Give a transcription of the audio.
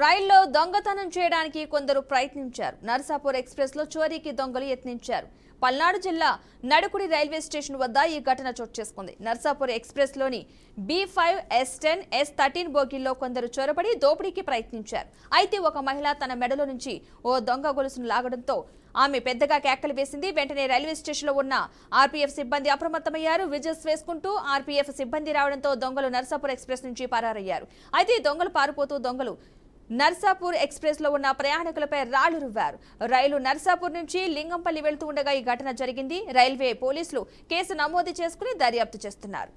రైల్లో దొంగతనం చేయడానికి కొందరు ప్రయత్నించారు. నర్సాపూర్ ఎక్స్ప్రెస్ లో చోరీకి దొంగలు యత్నించారు. పల్నాడు జిల్లా నడుకుడి రైల్వే స్టేషన్ వద్ద ఈ ఘటన చోటు చేసుకుంది. నర్సాపూర్ ఎక్స్ప్రెస్ లోని B5, S10, S13 బోగీల్లో కొందరు చొరబడి దోపిడీకి ప్రయత్నించారు. అయితే ఒక మహిళ తన మెడలో నుంచి ఓ దొంగ గొలుసును లాగడంతో ఆమె పెద్దగా కేకలు వేసింది. వెంటనే రైల్వే స్టేషన్ లో ఉన్న ఆర్పీఎఫ్ సిబ్బంది అప్రమత్తమయ్యారు. విజిల్స్ వేసుకుంటూ ఆర్పీఎఫ్ సిబ్బంది రావడంతో దొంగలు నర్సాపూర్ ఎక్స్ప్రెస్ నుంచి పరారయ్యారు. అయితే దొంగలు పారిపోతూ నర్సాపూర్ ఎక్స్ప్రెస్ లో ఉన్న ప్రయాణికులపై రాళ్లు రువ్వారు. రైలు నర్సాపూర్ నుంచి లింగంపల్లి వెళ్తూ ఉండగా ఈ ఘటన జరిగింది. రైల్వే పోలీసులు కేసు నమోదు చేసుకుని దర్యాప్తు చేస్తున్నారు.